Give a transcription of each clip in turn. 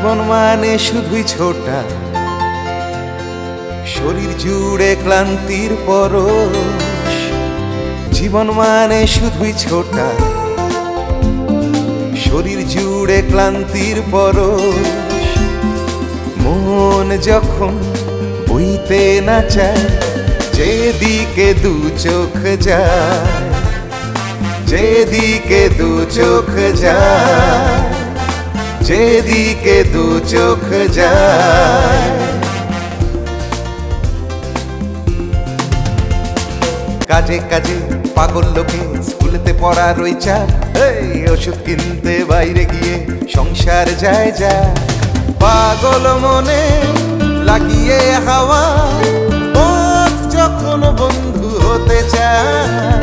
জীবন মানে শুধুই ছোটা, শরীর জুড়ে ক্লান্তির পরশ। জীবন মানে শুধুই ছোটা, শরীর জুড়ে ক্লান্তির পরশ। মন যখন বইতে না চায়, যেদিকে দু চোখ যায়, যেদিকে দু চোখ যায়, যেদিকে দু চোখ যায়। কাজে কাজে পাগল লোকে স্কুলেতে পড়ার ওই চাপ, ওষুধ কিনতে বাইরে গিয়ে সংসার যায় যা। পাগল মনে লাগিয়ে হাওয়া, পথ যখন বন্ধু হতে চায়,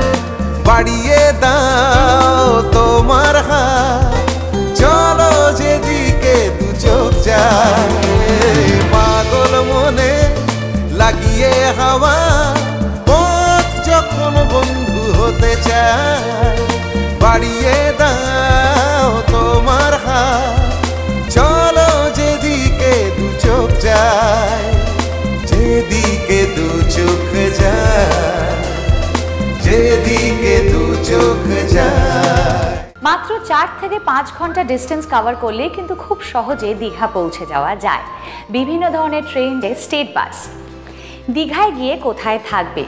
বাড়িয়ে দাও তোমার হাত, চলো যেদিকে দু চোখ যায়। পাগল মনে লাগিয়ে হাওয়া, পথ যখন বন্ধু হতে চায়, বাড়িয়ে দাও তোমার হাত, চলো যেদিকে দু চোখ যায়, যেদিকে দু চোখ যায়, যেদিকে দু চোখ যায়। মাত্র 4 থেকে 5 ঘন্টা ডিস্টেন্স কভার করলে কিন্তু খুব সহজে দীঘা পৌঁছে যাওয়া যায়। বিভিন্ন ধরনের ট্রেন, স্টেট বাস। দীঘায় গিয়ে কোথায় থাকবে?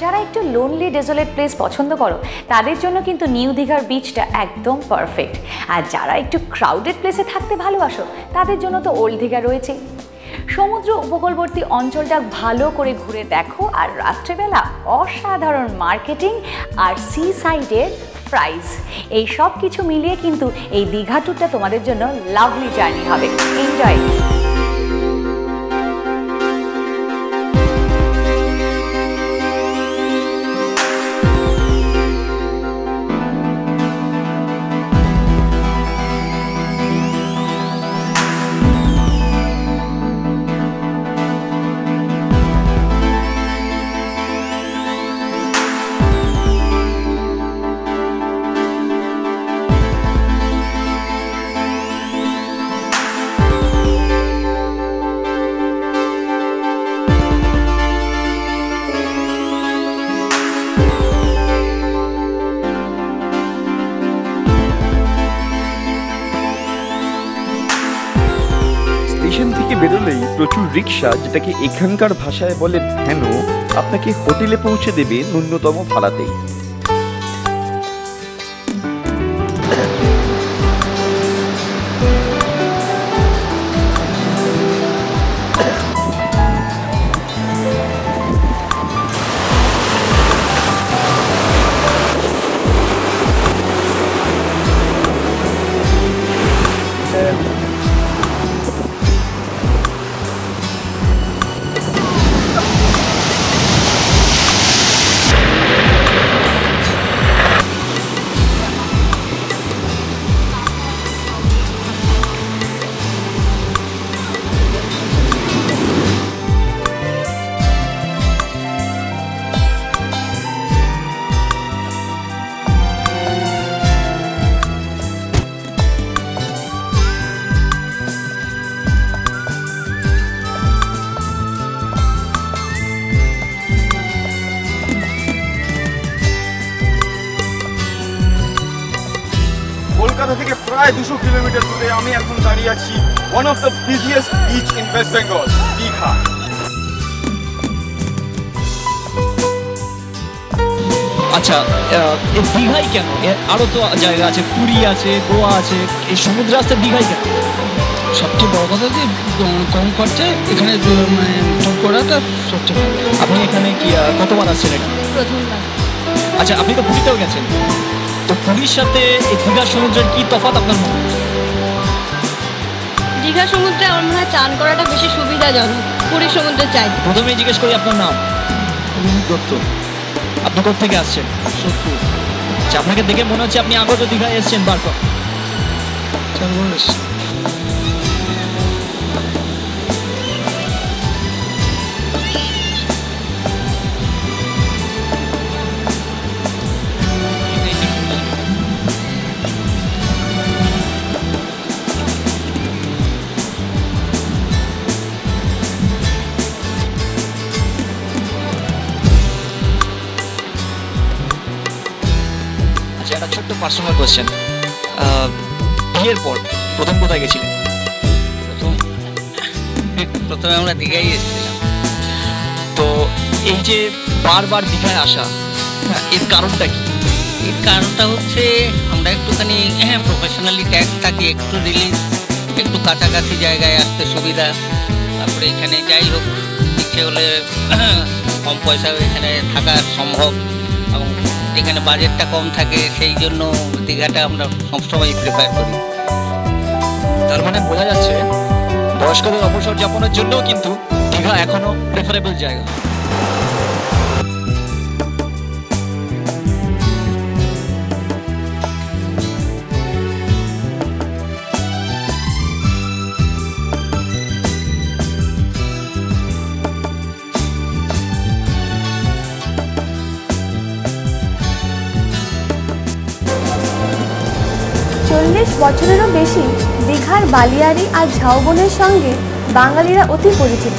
যারা একটু লোনলি ডেজোলেট প্লেস পছন্দ করো তাদের জন্য কিন্তু নিউ দীঘার বিচটা একদম পারফেক্ট। আর যারা একটু ক্রাউডেড প্লেসে থাকতে ভালোবাসো তাদের জন্য তো ওল্ড দীঘা রয়েছে। সমুদ্র উপকূলবর্তী অঞ্চলটা ভালো করে ঘুরে দেখো, আর রাত্রেবেলা অসাধারণ মার্কেটিং আর সি সাইডের প্রাইস, এই সব কিছু মিলিয়ে কিন্তু এই দীঘা ট্যুরটা তোমাদের জন্য লাভলি জার্নি হবে। এনজয়। স্টেশন থেকে বেরোলেই প্রচুর রিক্সা, যেটাকে এখানকার ভাষায় বলে ভ্যানও, আপনাকে হোটেলে পৌঁছে দেবে ন্যূনতম ভাড়াতেই। কলকাতা থেকে প্রায় 200 কিলোমিটার দূরে আমি এখন দাঁড়িয়ে আছি one of the busiest beach in West Bengal, Digha. আচ্ছা, দীঘাই কেন? আরো তো জায়গা আছে, পুরী আছে, গোয়া আছে, এই সমুদ্র রাস্তায় দীঘাই কেন? সবচেয়ে বড় কথা যে কম খরচায় এখানে মানে ট্যুর করাটা সবচেয়ে ভালো। আপনি এখানে কি কতবার আসছেন? প্রথমবার। আচ্ছা, আপনি তো পুরীতেও গেছেন, তো পুরীর সাথে এই দীঘার সমুদ্রের কি তফাৎ আপনার মনে হয়? দীঘা সমুদ্রে আমার মনে হয় চান করাটা বেশি সুবিধাজনক পুরীর সমুদ্রের চাইতে। প্রথমেই জিজ্ঞেস করি আপনার নাম। দত্ত। আপনি কোথা থেকে আসছেন? সত্যি। আচ্ছা, আপনাকে দেখে মনে হচ্ছে আপনি আগত দীঘায় এসেছেন বারবার। 4 বার এসেছি। পার্সোনাল কোয়েশ্চেন, বিয়ের পর প্রথম কোথায় গেছিলেন? প্রথমে আমরা দীঘায় এসেছিলাম। তো এই যে বারবার দীঘায় আসা, এর কারণটা কি? এর কারণটা হচ্ছে আমরা একটুখানি প্রফেশনালি ট্যাক্স থাকি, একটু রিলিজ, একটু কাছাকাছি জায়গায় আসতে সুবিধা। তারপরে এখানে যাই হোক ইচ্ছে হলে কম পয়সায় এখানে থাকা সম্ভব, এবং যেখানে বাজেটটা কম থাকে সেই জন্য দীঘাটা আমরা সবসময় প্রেফার করি। তার মানে বোঝা যাচ্ছে বয়স্কদের অবসর যাপনের জন্য কিন্তু দীঘা এখনো প্রেফারেবল জায়গা। বছরেরও বেশি দীঘার বালিয়াড়ি আর ঝাউবনের সঙ্গে বাঙালিরা অতি পরিচিত।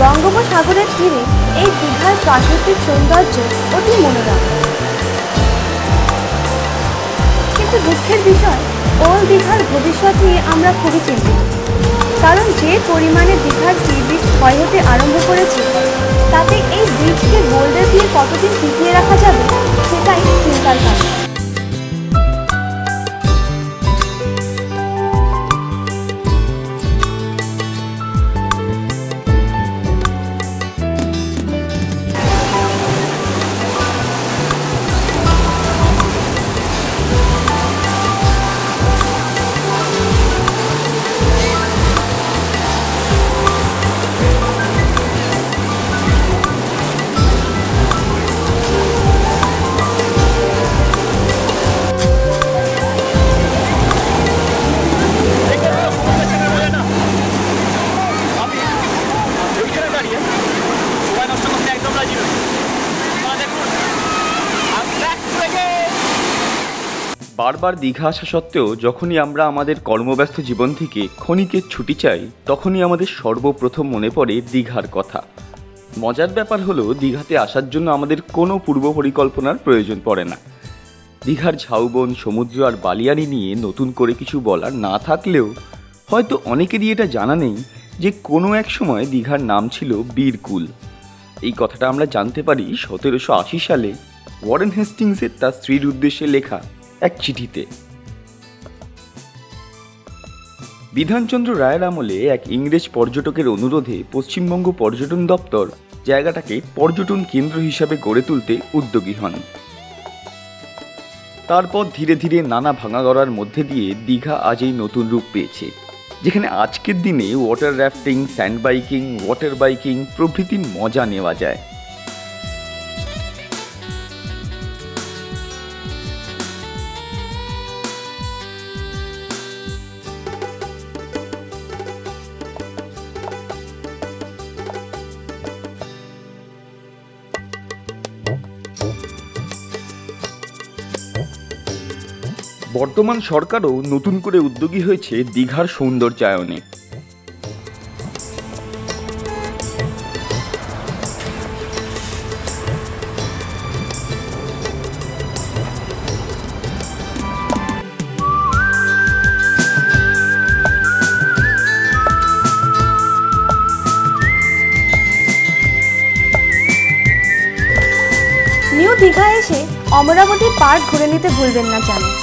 বঙ্গোপসাগরের তীরে এই দীঘার প্রাকৃতিক সৌন্দর্য অতি মনোরম। কিন্তু দুঃখের বিষয়, ওল্ড দীঘার ভবিষ্যৎ নিয়ে আমরা খুবই চিন্তিত। কারণ যে পরিমাণে দীঘার সি বিচ ক্ষয় হতে আরম্ভ করেছে, তাতে এই ব্রিজকে বোল্ডার দিয়ে কতদিন টিকিয়ে রাখা যাবে সেটাই চিন্তার কারণ। বারবার দীঘা আসা সত্ত্বেও যখনই আমরা আমাদের কর্মব্যস্ত জীবন থেকে ক্ষণিকের ছুটি চাই, তখনই আমাদের সর্বপ্রথম মনে পড়ে দীঘার কথা। মজার ব্যাপার হলো, দীঘাতে আসার জন্য আমাদের কোনো পূর্ব পরিকল্পনার প্রয়োজন পড়ে না। দীঘার ঝাউবন, সমুদ্র আর বালিয়াড়ি নিয়ে নতুন করে কিছু বলার না থাকলেও হয়তো অনেকেরই এটা জানা নেই যে কোনো এক সময় দীঘার নাম ছিল বীরকুল। এই কথাটা আমরা জানতে পারি 1780 সালে ওয়ারেন হেস্টিংসের তার স্ত্রীর উদ্দেশ্যে লেখা এক চিঠিতে। বিধানচন্দ্র রায়ের আমলে এক ইংরেজ পর্যটকের অনুরোধে পশ্চিমবঙ্গ পর্যটন দপ্তর জায়গাটাকে পর্যটন কেন্দ্র হিসাবে গড়ে তুলতে উদ্যোগী হন। তারপর ধীরে ধীরে নানা ভাঙাগড়ার মধ্যে দিয়ে দীঘা আজ এই নতুন রূপ পেয়েছে, যেখানে আজকের দিনে water rafting, sand biking, water biking প্রভৃতির মজা নেওয়া যায়। বর্তমান সরকারও নতুন করে উদ্যোগী হয়েছে দীঘার সৌন্দর্যায়নে। নিউ দীঘা এসে অমরাবতী পার্ক ঘুরে নিতে ভুলবেন না জানেন।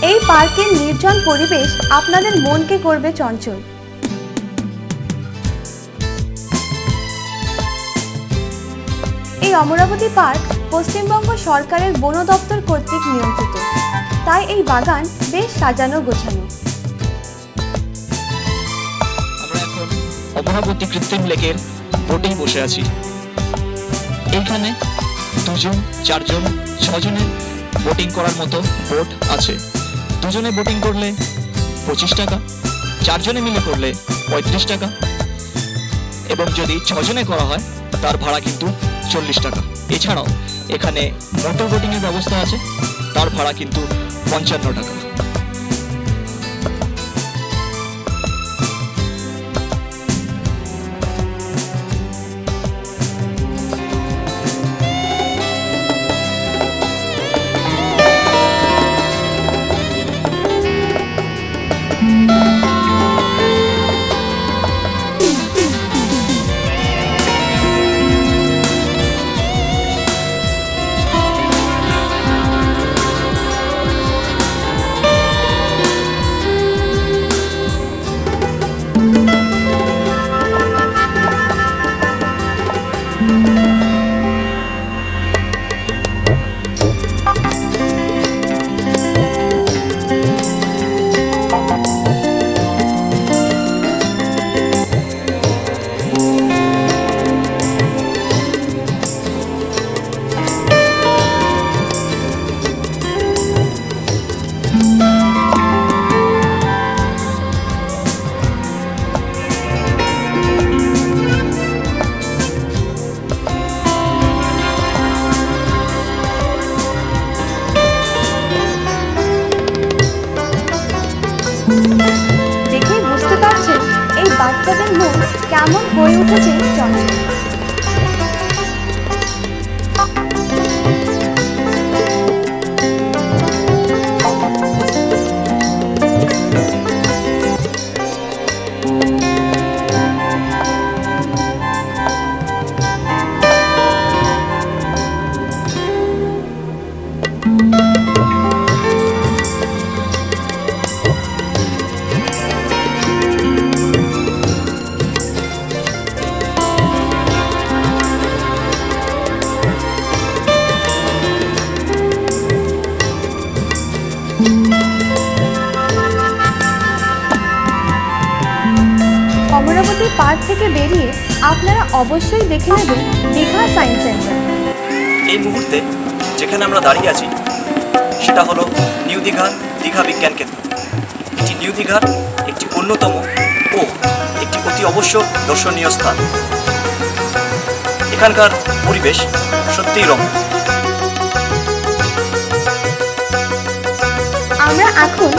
এই পার্কের নির্জন পরিবেশ আপনাদের মনকে করবে চঞ্চল। এই অমরাবতী পার্ক পশ্চিমবঙ্গ সরকারের বন দপ্তর কর্তৃক নিয়ন্ত্রিত, তাই এই বাগান বেশ সাজানো গোছানো। আমরা এখন অমরাবতী কৃত্রিম লেকের বোটেই বসে আছি। এইখানে 2 জন, 4 জন, 6 জনের বোটিং করার মতো বোট আছে। 2 জনে বোটিং করলে 25 টাকা, 4 জনে মিলে করলে 35 টাকা, এবং যদি 6 জনে করা হয় তার ভাড়া কিন্তু 40 টাকা। এছাড়াও এখানে মোটর বোটিংয়ের ব্যবস্থা আছে, তার ভাড়া কিন্তু 55 টাকা। দেখেই বুঝতে পারছেন এই বাচ্চাদের মুখ কেমন হয়ে উঠেছে চঞ্চল। অমরাবতী পার্ক থেকে বেরিয়ে আপনারা অবশ্যই দেখে নেবেন দীঘা সায়েন্স সেন্টার। এই মুহূর্তে যেখানে আমরা দাঁড়িয়ে আছি সেটা হলো নিউ দীঘা বিজ্ঞান কেন্দ্র। এটি নিউ দীঘার একটি অন্যতম ও একটি অতি অবশ্য দর্শনীয় স্থান। এখানকার পরিবেশ সত্যিই রম্য। আমরা এখন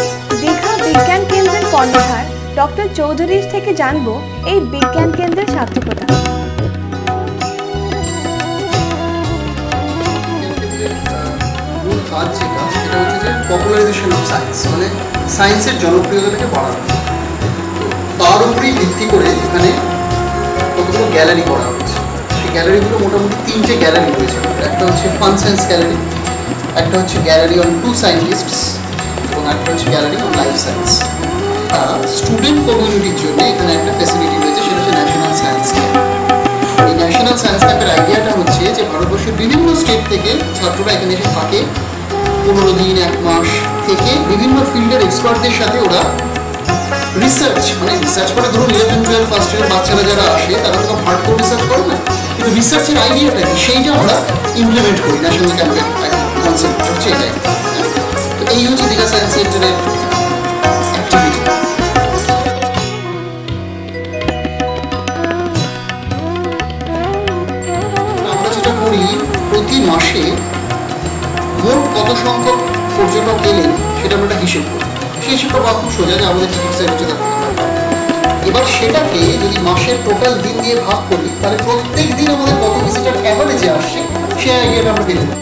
দীঘা বিজ্ঞান কেন্দ্রের কর্ণধার ডক্টর চৌধুরীর থেকে জানবো এই বিজ্ঞান কেন্দ্রের সার্থকতা। মূল কাজ যেটা সেটা হচ্ছে যে পপুলারাইজেশন অফ সায়েন্স, মানে সায়েন্সের জনপ্রিয়তাটাকে বাড়ানো। তার উপরেই ভিত্তি করে এখানে কতগুলো গ্যালারি করা হয়েছে। সেই গ্যালারিগুলো মোটামুটি 3টে গ্যালারি রয়েছে। একটা হচ্ছে ফান সায়েন্স গ্যালারি, একটা হচ্ছে গ্যালারি অন টু সায়েন্টিস্টস এবং একটা হচ্ছে gallery on life science. Student কমিউনিটির জন্য এখানে একটা ফ্যাসিলিটি রয়েছে, সেটা হচ্ছে ন্যাশনাল সায়েন্স ক্যাম্প। এই ন্যাশনাল সায়েন্স ক্যাম্পের আইডিয়াটা হচ্ছে যে ভারতবর্ষের বিভিন্ন স্টেট থেকে ছাত্ররা এখানে এসে থাকে, 15 দিন 1 মাস থেকে বিভিন্ন ফিল্ডের এক্সপার্টদের সাথে ওরা রিসার্চ করে। ধরুন 11-12 ফার্স্ট ইয়ারের বাচ্চারা যারা আসে তারা তো হার্ডকোর রিসার্চ করে না, কিন্তু রিসার্চের আইডিয়াটা কি সেইটা আমরা ইমপ্লিমেন্ট করি। ন্যাশনাল ক্যাম্পের কনসেপ্ট হচ্ছে এটাই। তো এই হচ্ছে দীঘা সায়েন্স সেন্টারের অ্যাক্টিভিটি। আমরা যেটা করি, প্রতি মাসে মোট কত সংখ্যক পর্যটক এলেন সেটা আমরা একটা হিসেব করি। সেই হিসেবটা খুব সোজা, যে আমাদের টিকিট সাইজ হচ্ছে তার। এবার সেটাকে যদি মাসের টোটাল দিন দিয়ে ভাগ করি, তাহলে প্রত্যেক দিন আমাদের কত ভিজিটার অ্যাভারেজে আসছে সেই আইডিয়াটা আমরা পেয়ে যাবো।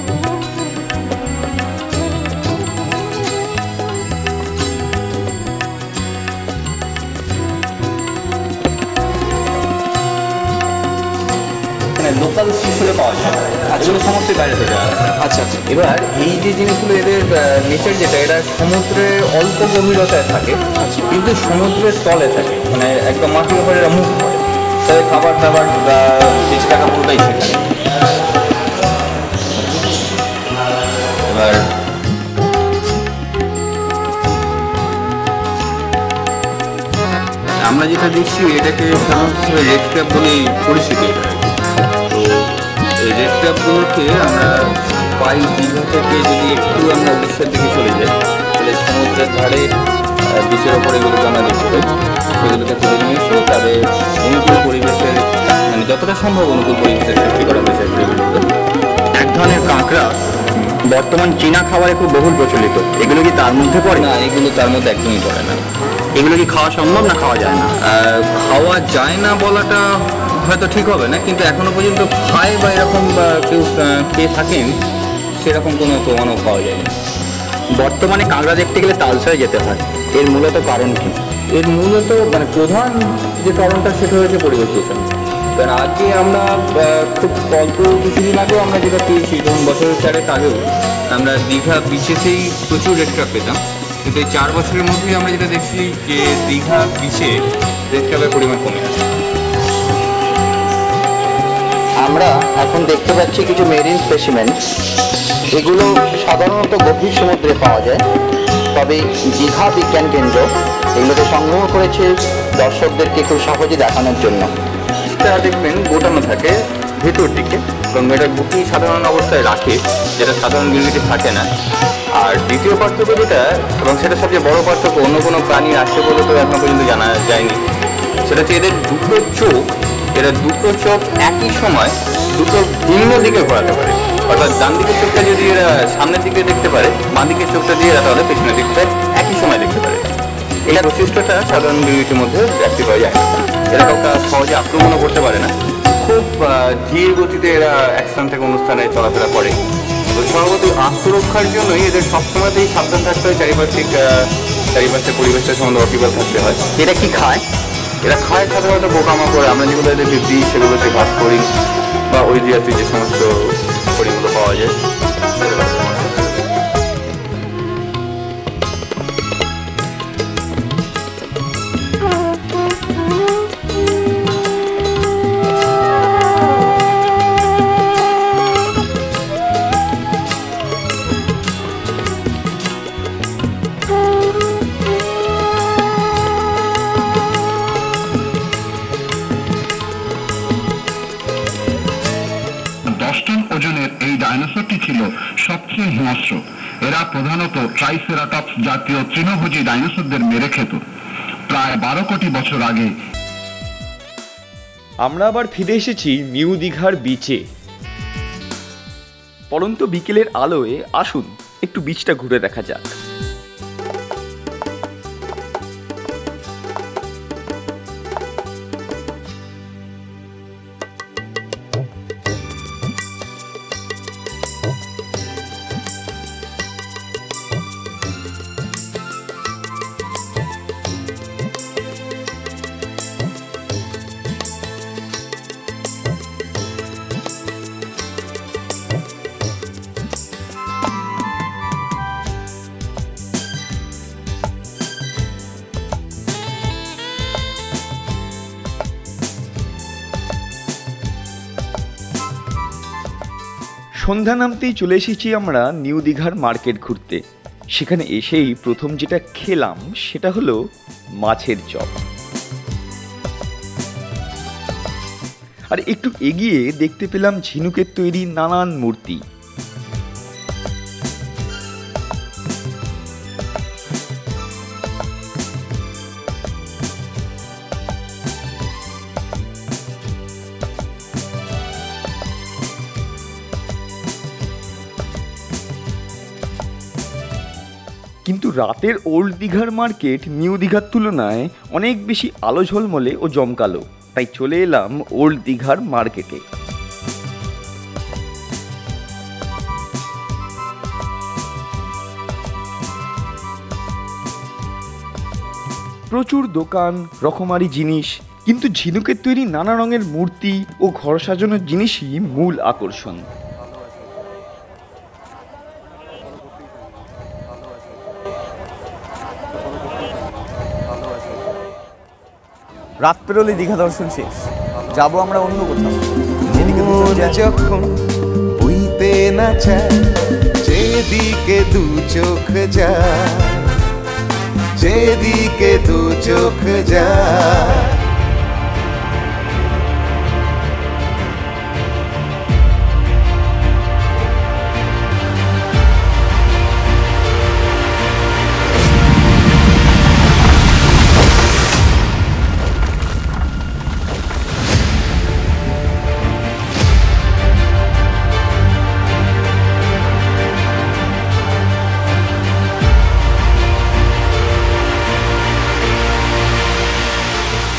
লোকাল শিশুরে পাওয়া যায়, এগুলো সমস্ত বাইরে থেকে। আচ্ছা, এবার এই যে জিনিসগুলো এদের নেচার যেটা, এরা সমুদ্রে অল্প গভীরতায় থাকে, কিন্তু সমুদ্রের তলে থাকে, মানে একদম মাটির উপরে এরা মুভ করে। তাদের খাবার দাবার বা বেঁচে থাকা পুরোটাই সেখানে। এবার আমরা যেটা দেখছি এটাকে সাধারণত রেড ক্র্যাব বলেই পরিচিত। এই রেড ক্র্যাবগুলোকে আমরা পাই দীঘা থেকে যদি একটু আমরা উড়িষ্যার দিকে চলে যাই, তাহলে সমুদ্রের ধারে বিচের ওপরে এগুলোকে আমরা দেখতে পাই। সেগুলোকে তুলে নিয়ে এসে তাদের অনুকূল পরিবেশের, মানে যতটা সম্ভব অনুকূল পরিবেশের সৃষ্টি করা হয়েছে। এক ধরনের কাঁকড়া বর্তমান চীনা খাবারে খুব বহুল প্রচলিত, এগুলো কি তার মধ্যে পড়ে? না, এগুলো তার মধ্যে একদমই পড়ে না। এগুলো কি খাওয়া সম্ভব না খাওয়া যায় না? খাওয়া যায় না বলাটা হয়তো ঠিক হবে না, কিন্তু এখনো পর্যন্ত খায় বা এরকম বা কেউ খেয়ে থাকেন সেরকম কোনো প্রমাণও পাওয়া যায়নি। বর্তমানে কাঁকড়া দেখতে গেলে তালসায় যেতে হয়, এর মূলত কারণ কি? এর মূলত মানে প্রধান যে কারণটা সেটা হচ্ছে পরিবেশ দূষণ। কারণ আগে আমরা খুব অল্প কিছুদিন আগেও আমরা যেটা পেয়েছি, ধরুন বছরের 4 আগেও আমরা দীঘা বিচেতেই প্রচুর রেড ক্র্যাব পেতাম, কিন্তু এই 4 বছরের মধ্যেই আমরা যেটা দেখছি যে দীঘা বিচে রেড ক্র্যাবের পরিমাণ কমে গেছে। আমরা এখন দেখতে পাচ্ছি কিছু মেরিন স্পেসিমেন, এগুলো সাধারণত গভীর সমুদ্রে পাওয়া যায়, তবে দীঘা বিজ্ঞান কেন্দ্র এগুলোকে সংগ্রহ করেছে দর্শকদেরকে খুব সহজে দেখানোর জন্য। এটা দেখবেন গোটানো থাকে ভেতর দিকে, এবং এটা গুটি সাধারণ অবস্থায় রাখে, যেটা সাধারণ গিলগিটি থাকে না। আর দ্বিতীয় পার্থক্য যেটা, এবং সেটা সবচেয়ে বড় পার্থক্য, অন্য কোনো প্রাণী আসছে বলে তো এখনো পর্যন্ত জানা যায়নি, সেটা হচ্ছে এদের দুটো চোখ একই সময় দুটো ভিন্ন দিকে ঘোরাতে পারে। অর্থাৎ ডান দিকের চোখটা যদি এরা সামনের দিকে দেখতে পারে, বাঁ দিকের চোখটা দিয়ে এরা তাহলে পেছনের দিকটা একই সময় দেখতে পারে। এটা এই বৈশিষ্ট্যটা সাধারণ গিরগিটির মধ্যে দেখতে পাওয়া যায়। এরা কাউকে সহজে আক্রমণও করতে পারে না, খুব ধীর গতিতে এরা এক স্থান থেকে অন্য স্থানে চলাফেরা করে। তো সর্বত আত্মরক্ষার জন্যই এদের সবসময়তেই সাবধান থাকতে হয়, চারিপাশের পরিবেশের সম্বন্ধে অকিবল থাকতে হয়। এটা কি খায়? এরা খায় সাধারণত পোকামাকড়, আমরা যেগুলো এদেরকে দিই সেগুলোতে ঘাস ফড়িং বা ওই জাতীয় যে সমস্ত ফড়িংগুলো পাওয়া যায়। ডাইনোসরটি ছিল সবচেয়ে হিংস্র। এরা প্রধানত ট্রাইসেরাটপস জাতীয় তৃণভোজী ডাইনোসরদের মেরে খেত। প্রায় 12 কোটি বছর আগে। আমরা আবার ফিরে এসেছি নিউ দীঘার বিচে। পরন্ত বিকেলের আলোয় আসুন একটু বিচটা ঘুরে দেখা যাক। সন্ধ্যা নামতেই চলে এসেছি আমরা নিউ দীঘার মার্কেট ঘুরতে। সেখানে এসেই প্রথম যেটা খেলাম সেটা হলো মাছের চপ। আর একটু এগিয়ে দেখতে পেলাম ঝিনুকের তৈরি নানান মূর্তি। কিন্তু রাতের ওল্ড দীঘার মার্কেট নিউ দীঘার তুলনায় অনেক বেশি আলো ঝলমলে ও জমকালো, তাই চলে এলাম ওল্ড দীঘার মার্কেটে। প্রচুর দোকান, রকমারি জিনিস, কিন্তু ঝিনুকের তৈরি নানা রঙের মূর্তি ও ঘর সাজানোর জিনিসই মূল আকর্ষণ। রাত পেরোলে দীঘা দর্শন শেষ, যাবো আমরা অন্য কোথাও। যখন বুঝতে না চায় যেদিকে দু চোখ যায়, যেদিকে দু চোখ যায়